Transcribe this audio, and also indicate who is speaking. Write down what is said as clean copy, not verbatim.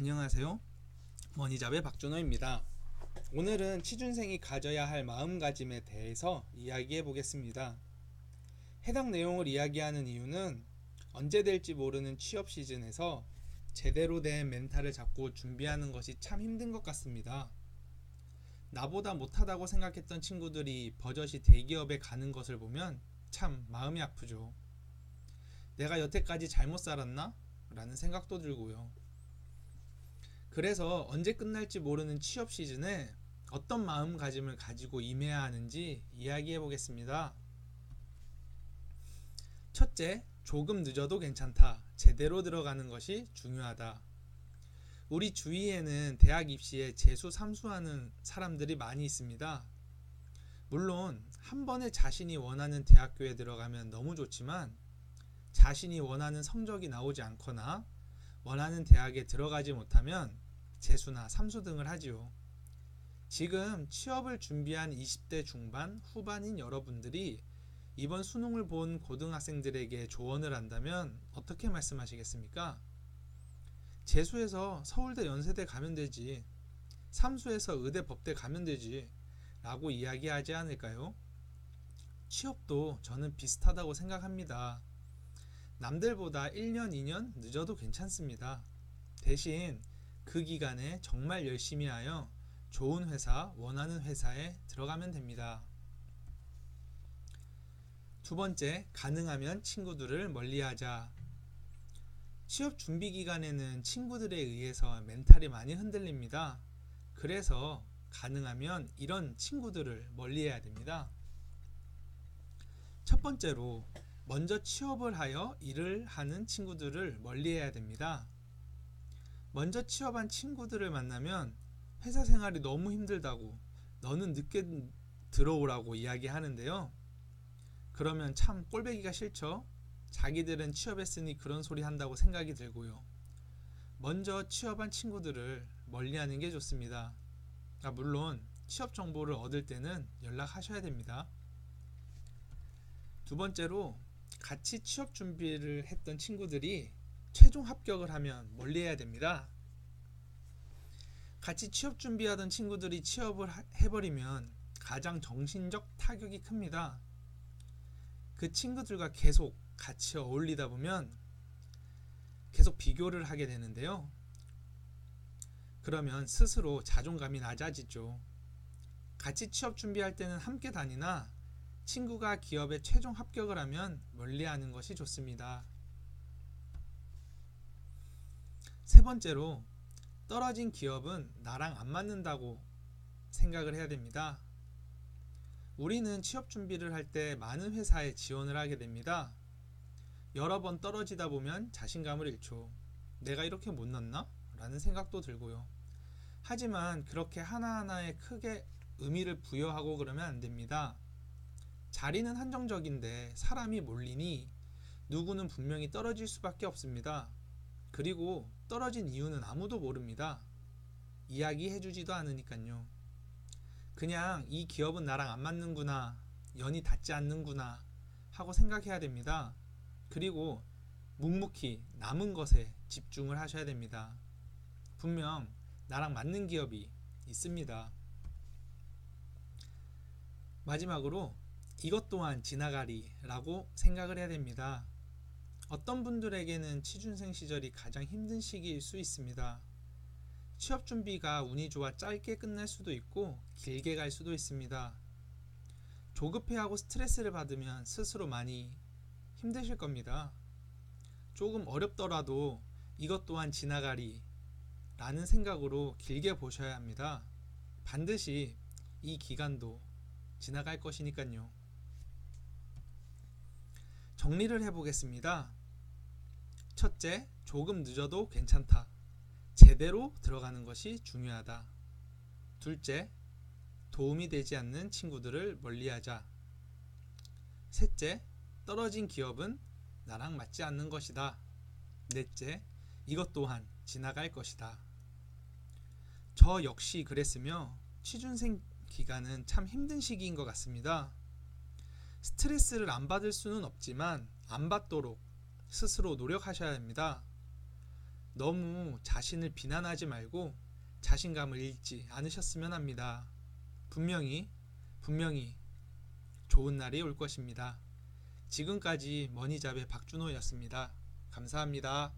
Speaker 1: 안녕하세요. 머니잡의 박준호입니다. 오늘은 취준생이 가져야 할 마음가짐에 대해서 이야기해 보겠습니다. 해당 내용을 이야기하는 이유는 언제 될지 모르는 취업 시즌에서 제대로 된 멘탈을 잡고 준비하는 것이 참 힘든 것 같습니다. 나보다 못하다고 생각했던 친구들이 버젓이 대기업에 가는 것을 보면 참 마음이 아프죠. 내가 여태까지 잘못 살았나? 라는 생각도 들고요. 그래서 언제 끝날지 모르는 취업 시즌에 어떤 마음가짐을 가지고 임해야 하는지 이야기해 보겠습니다. 첫째, 조금 늦어도 괜찮다. 제대로 들어가는 것이 중요하다. 우리 주위에는 대학 입시에 재수 삼수하는 사람들이 많이 있습니다. 물론 한 번에 자신이 원하는 대학교에 들어가면 너무 좋지만 자신이 원하는 성적이 나오지 않거나 원하는 대학에 들어가지 못하면 재수나 삼수 등을 하지요. 지금 취업을 준비한 20대 중반, 후반인 여러분들이 이번 수능을 본 고등학생들에게 조언을 한다면 어떻게 말씀하시겠습니까? 재수해서 서울대 연세대 가면 되지, 삼수해서 의대 법대 가면 되지 라고 이야기하지 않을까요? 취업도 저는 비슷하다고 생각합니다. 남들보다 1년, 2년 늦어도 괜찮습니다. 대신 그 기간에 정말 열심히 하여 좋은 회사, 원하는 회사에 들어가면 됩니다. 두 번째, 가능하면 친구들을 멀리하자. 취업 준비 기간에는 친구들에 의해서 멘탈이 많이 흔들립니다. 그래서 가능하면 이런 친구들을 멀리해야 됩니다. 첫 번째로, 먼저 취업을 하여 일을 하는 친구들을 멀리해야 됩니다. 먼저 취업한 친구들을 만나면 회사 생활이 너무 힘들다고, 너는 늦게 들어오라고 이야기하는데요. 그러면 참 꼴보기가 싫죠. 자기들은 취업했으니 그런 소리 한다고 생각이 들고요. 먼저 취업한 친구들을 멀리하는 게 좋습니다. 물론 취업 정보를 얻을 때는 연락하셔야 됩니다. 두 번째로, 같이 취업 준비를 했던 친구들이 최종 합격을 하면 멀리해야 됩니다. 같이 취업 준비하던 친구들이 취업을 해버리면 가장 정신적 타격이 큽니다. 그 친구들과 계속 같이 어울리다 보면 계속 비교를 하게 되는데요. 그러면 스스로 자존감이 낮아지죠. 같이 취업 준비할 때는 함께 다니나 친구가 기업에 최종 합격을 하면 멀리하는 것이 좋습니다. 세 번째로, 떨어진 기업은 나랑 안 맞는다고 생각을 해야 됩니다. 우리는 취업 준비를 할 때 많은 회사에 지원을 하게 됩니다. 여러 번 떨어지다 보면 자신감을 잃죠. 내가 이렇게 못났나? 라는 생각도 들고요. 하지만 그렇게 하나하나에 크게 의미를 부여하고 그러면 안 됩니다. 자리는 한정적인데 사람이 몰리니 누구는 분명히 떨어질 수밖에 없습니다. 그리고 떨어진 이유는 아무도 모릅니다. 이야기해주지도 않으니까요. 그냥 이 기업은 나랑 안 맞는구나, 연이 닿지 않는구나 하고 생각해야 됩니다. 그리고 묵묵히 남은 것에 집중을 하셔야 됩니다. 분명 나랑 맞는 기업이 있습니다. 마지막으로, 이것 또한 지나가리 라고 생각을 해야 됩니다. 어떤 분들에게는 취준생 시절이 가장 힘든 시기일 수 있습니다. 취업 준비가 운이 좋아 짧게 끝날 수도 있고 길게 갈 수도 있습니다. 조급해하고 스트레스를 받으면 스스로 많이 힘드실 겁니다. 조금 어렵더라도 이것 또한 지나가리 라는 생각으로 길게 보셔야 합니다. 반드시 이 기간도 지나갈 것이니까요. 정리를 해보겠습니다. 첫째, 조금 늦어도 괜찮다. 제대로 들어가는 것이 중요하다. 둘째, 도움이 되지 않는 친구들을 멀리하자. 셋째, 떨어진 기업은 나랑 맞지 않는 것이다. 넷째, 이것 또한 지나갈 것이다. 저 역시 그랬으며 취준생 기간은 참 힘든 시기인 것 같습니다. 스트레스를 안 받을 수는 없지만 안 받도록 스스로 노력하셔야 합니다. 너무 자신을 비난하지 말고 자신감을 잃지 않으셨으면 합니다. 분명히 좋은 날이 올 것입니다. 지금까지 머니잡의 박준호였습니다. 감사합니다.